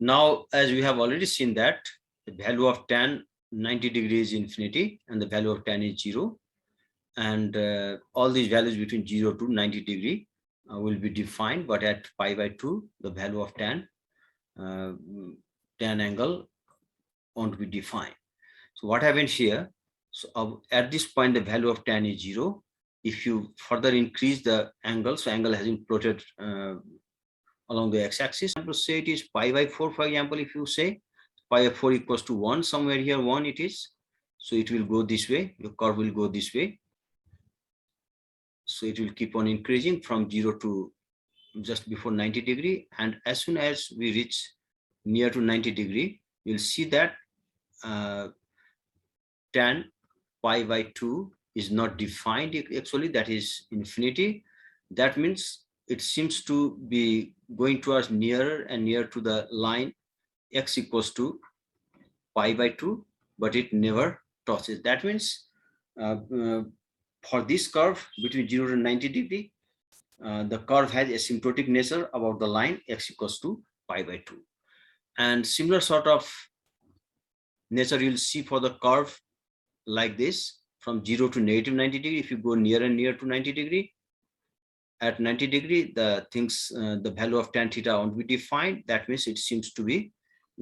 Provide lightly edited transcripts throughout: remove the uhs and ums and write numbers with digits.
Now, as we have already seen that the value of tan 90 degrees is infinity and the value of tan is 0. And all these values between 0 to 90 degree will be defined, but at pi by 2, the value of tan angle won't be defined. So what happens here? So at this point, the value of tan is 0. If you further increase the angle, so angle has been plotted along the x-axis. To say it is pi by 4, for example, if you say pi by 4 equals to 1, somewhere here 1 it is. So it will go this way, your curve will go this way. So it will keep on increasing from 0 to just before 90 degree. And as soon as we reach near to 90 degree, you'll see that tan pi by 2 is not defined actually, that is infinity. That means it seems to be going towards nearer and nearer to the line x equals to pi by 2, but it never touches. That means for this curve between 0 and 90 degree, the curve has asymptotic nature about the line x equals to pi by 2. And similar sort of nature you'll see for the curve like this from 0 to negative 90 degree. If you go near and near to 90 degree, at 90 degree, the value of tan theta won't be defined. That means it seems to be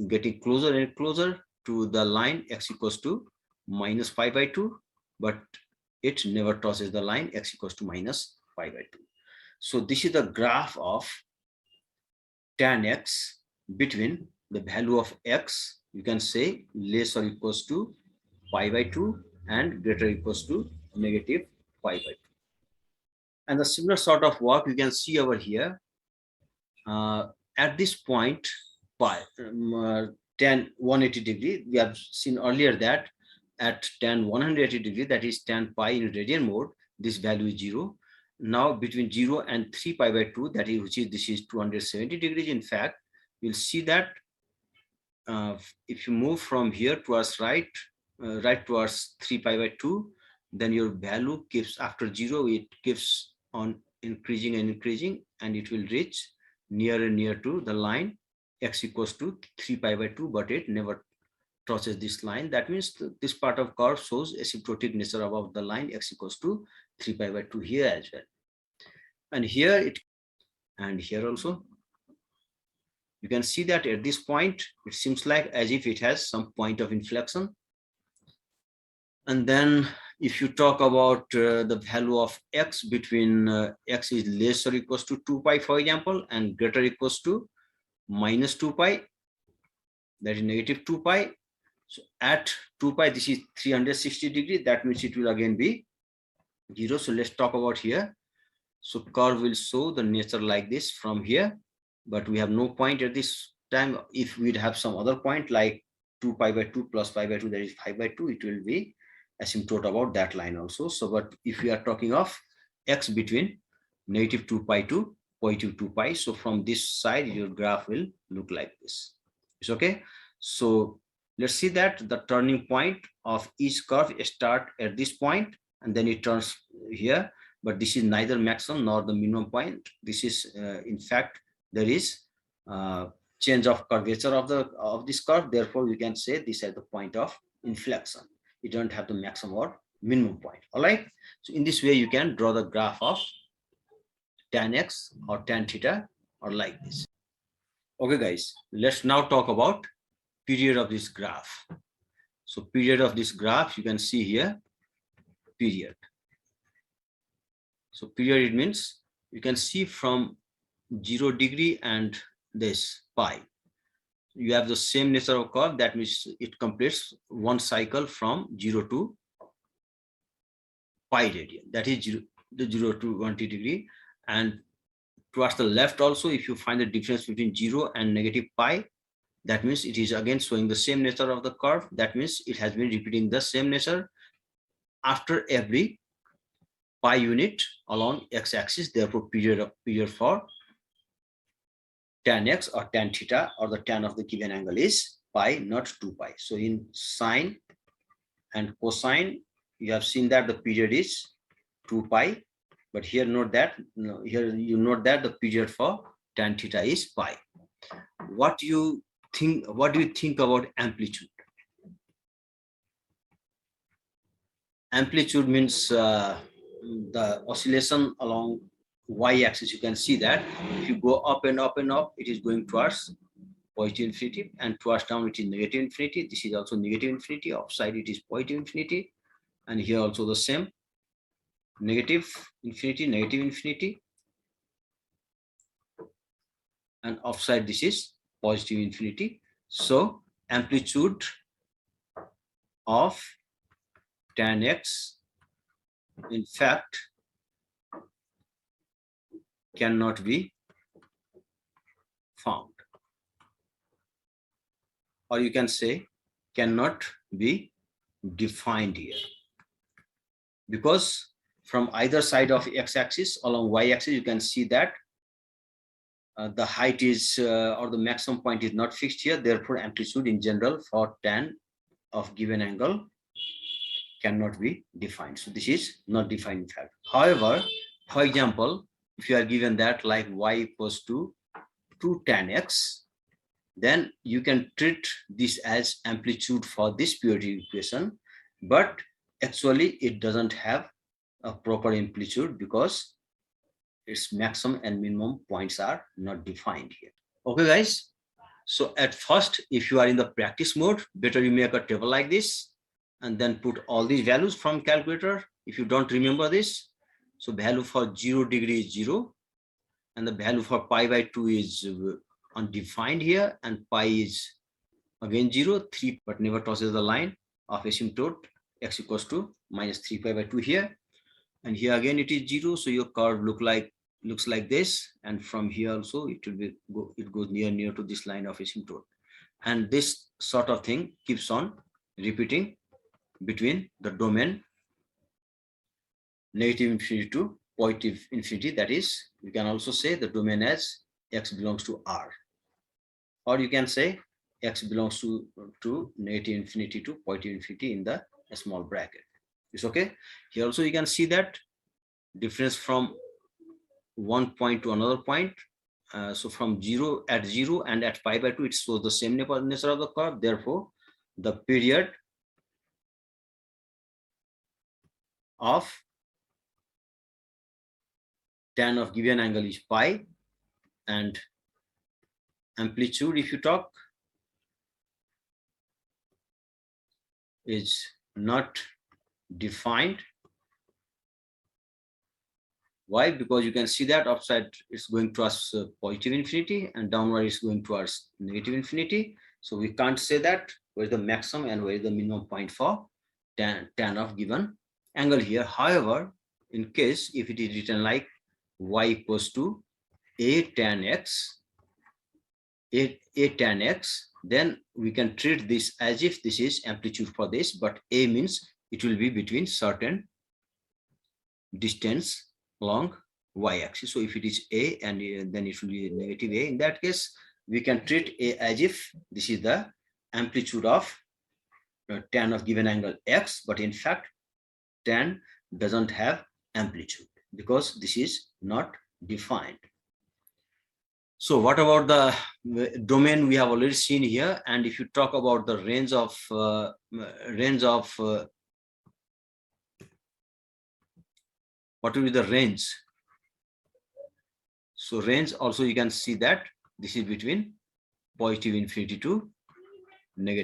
getting closer and closer to the line x equals to minus pi by 2, but it never touches the line x equals to minus pi by 2. So this is the graph of tan x between the value of x, you can say less or equals to pi by 2 and greater equals to negative pi by 2. And the similar sort of work you can see over here. At this point, tan 180 degree, we have seen earlier that at tan 180 degree, that is tan pi in radian mode, this value is 0. Now between 0 and 3 pi by 2, that is, this is 270 degrees. In fact, you'll see that if you move from here towards right towards 3 pi by 2, then your value keeps, after 0, it keeps on increasing and increasing, and it will reach near and near to the line x equals to 3 pi by 2, but it never touches this line. That means this part of curve shows asymptotic nature above the line x equals to 3 pi by 2 here as well. And here it, and here also, you can see that at this point, it seems like as if it has some point of inflection. And then if you talk about the value of x between x is less or equals to 2 pi, for example, and greater equals to minus 2 pi, that is negative 2 pi. So at 2 pi, this is 360 degrees. That means it will again be 0. So let's talk about here. So curve will show the nature like this from here, but we have no point at this time. If we'd have some other point like 2 pi by 2 plus pi by 2, that is 5 by 2, it will be asymptote about that line also. So, but if we are talking of x between negative 2 pi to positive 2 pi, so from this side, your graph will look like this. It's okay. So let's see that the turning point of each curve start at this point, and then it turns here. But this is neither maximum nor the minimum point. This is, in fact, there is change of curvature of this curve. Therefore, we can say this is the point of inflection. You don't have the maximum or minimum point. All right. So in this way, you can draw the graph of tan x or tan theta or like this. Okay, guys, let's now talk about period of this graph. So period of this graph, you can see here, period. So period, it means you can see from 0 degree and this pi. You have the same nature of curve. That means it completes one cycle from 0 to pi radian. That is 0 to 180 degree. And towards the left also, if you find the difference between 0 and negative pi, that means it is again showing the same nature of the curve. That means it has been repeating the same nature after every pi unit along x-axis. Therefore, period for tan x or tan theta or the tan of the given angle is pi, not 2 pi. So in sine and cosine, you have seen that the period is 2 pi, but here note that, here you note that the period for tan theta is pi. What you what do you think about amplitude? Amplitude means the oscillation along y-axis. You can see that if you go up and up and up, it is going towards positive infinity, and towards down it is negative infinity. This is also negative infinity. Upside it is positive infinity, and here also the same, negative infinity, and upside this is positive infinity. So amplitude of tan x in fact cannot be found, or you can say cannot be defined here, because from either side of x-axis along y-axis you can see that the height is or the maximum point is not fixed here. Therefore amplitude in general for tan of given angle cannot be defined. So this is not defined in fact. However, for example, if you are given that like y equals to 2 tan x, then you can treat this as amplitude for this periodic equation, but actually it doesn't have a proper amplitude because its maximum and minimum points are not defined here. Okay guys, so at first if you are in the practice mode, better you make a table like this and then put all these values from calculator. If you don't remember this, so value for 0 degree is 0, and the value for pi by 2 is undefined here, and pi is again 0, 3, but never crosses the line of asymptote x equals to minus 3 pi by 2 here, and here again it is 0. So your curve looks like this, and from here also it will be it goes near to this line of asymptote, and this sort of thing keeps on repeating between the domain negative infinity to positive infinity. That is, you can also say the domain as x belongs to R, or you can say x belongs to negative infinity to positive infinity in the small bracket. It's okay. Here also you can see that difference from one point to another point. So from 0 and at pi by 2 it shows the same nature of the curve. Therefore the period of tan of given angle is pi, and amplitude, if you talk, is not defined. Why? Because you can see that upside is going towards positive infinity and downward is going towards negative infinity. So we can't say that where is the maximum and where is the minimum point for tan of given angle here. However, in case if it is written like y equals to a tan x, then we can treat this as if this is amplitude for this, but a means it will be between certain distance along y-axis. So if it is a, and then it will be negative a. In that case, we can treat a as if this is the amplitude of tan of given angle x, but in fact tan doesn't have amplitude because this is not defined. So what about the domain? We have already seen here, and if you talk about the range of what will be the range? So range also you can see that this is between positive infinity to negative